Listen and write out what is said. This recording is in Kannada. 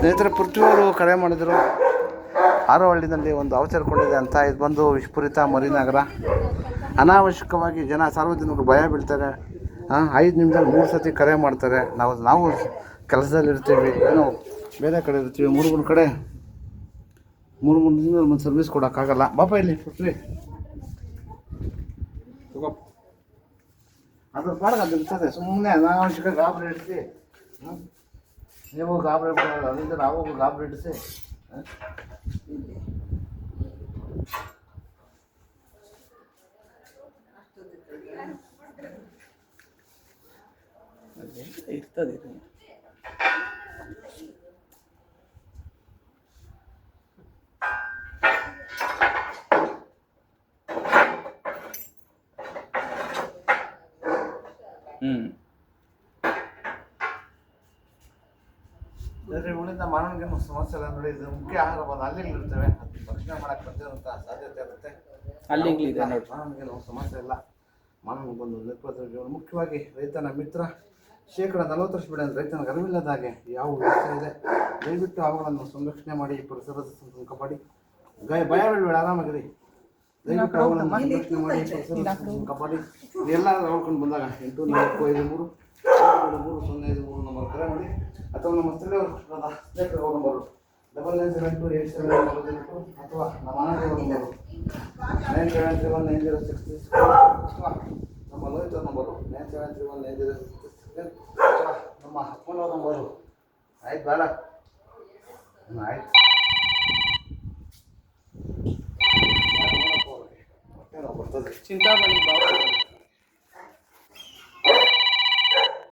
ಸ್ನೇಹಿತರೆ, ಪೃಥ್ವಿಯವರು ಕರೆ ಮಾಡಿದರು. ಹಾರೋಹಳ್ಳಿನಲ್ಲಿ ಒಂದು ಅವಚರಕೊಂಡಿದೆ ಅಂತ. ಇದು ಬಂದು ವಿಷಪೂರಿತ ಮರಿನಗರ. ಅನಾವಶ್ಯಕವಾಗಿ ಜನ ಸಾರ್ವಜನಿಕರು ಭಯ ಬೀಳ್ತಾರೆ. 5 ನಿಮಿಷದಲ್ಲಿ 3 ಸತಿ ಕರೆ ಮಾಡ್ತಾರೆ. ನಾವು ಕೆಲಸದಲ್ಲಿರ್ತೀವಿ, ಏನೋ ಬೇರೆ ಕಡೆ ಇರ್ತೀವಿ. 3 ಕಡೆ 3 ದಿನದಲ್ಲಿ ಒಂದು ಸರ್ವಿಸ್ ಕೊಡೋಕ್ಕಾಗಲ್ಲ. ಬಾಪ ಇಲ್ಲಿ ಪೃಥ್ವಿ ಅದ್ರ ಪಾಡಕ್ಕೆ ಅದು ಇರ್ತದೆ. ಸುಮ್ಮನೆ ಅನಾವಶ್ಯಕ ಗಾಬರಿ ಇಡಿಸಿ, ನೀವು ಗಾಬರಿ ಅದರಿಂದ ನಾವು ಗಾಬರಿ ಇಡಿಸಿ. ಇರ್ತದೆ ಉಳಿದ ಮಾನವನಿಗೇನು ಸಮಸ್ಯೆ ಇಲ್ಲ ನೋಡಿ. ಇದು ಮುಖ್ಯ ಆಹಾರ ಬಂದು ಹಲ್ಲಿಗಳಿರ್ತವೆ, ಭಕ್ಷಣೆ ಮಾಡಕ್ಕೆ ಬಂದಿರೋಂಥ ಸಾಧ್ಯತೆ ಇರುತ್ತೆ. ಹಲ್ಲಿಗಳಿದೆ ನೋಡಿ. ಮಾನವನಿಗೇನು ಸಮಸ್ಯೆ ಇಲ್ಲ. ಮಾನವನಿಗೆ ಬಂದು ನಿರ್ಬಂಧ. ಮುಖ್ಯವಾಗಿ ರೈತನ ಮಿತ್ರ. 40% ಬೆಳೆ ಅಂದರೆ ರೈತನಿಗೆ ಅರಿವಿಲ್ಲದ ಹಾಗೆ ಯಾವ ವ್ಯವಸ್ಥೆ ಇದೆ. ದಯವಿಟ್ಟು ಅವುಗಳನ್ನು ಸಂರಕ್ಷಣೆ ಮಾಡಿ, ಪರಿಸರದ ಕಾಪಾಡಿ. ಭಯ ಬೀಳಬೇಡ, ಆರಾಮಾಗಿರಿ. ದಯವಿಟ್ಟು ಅವುಗಳನ್ನು ಸಂರಕ್ಷಣೆ ಮಾಡಿ, ಪರಿಸರದ ಕಾಪಾಡಿ. ಎಲ್ಲ ನೋಡ್ಕೊಂಡು ಬಂದಾಗ 8453 303 ನಂಬರ್ ಕರೆ ಮಾಡಿ, ಅಥವಾ ನಮ್ಮ ಸ್ಥಳೀಯ ಸ್ನೇಹಿತರ ನಂಬರು 997287 ಅಥವಾ ನಮ್ಮ ಅನಾಥರ ನಂಬರು 97319066 ಅಥವಾ ನಮ್ಮ ಲೋಹಿತ ನಂಬರು 97319066 ಅಥವಾ ನಮ್ಮ ಅಪ್ಪನವ್ರ ನಂಬರು. ಆಯ್ತು ಬೇಡ, ಆಯ್ತು ಚಿಂತಾಮಣಿ ಬಾಬು.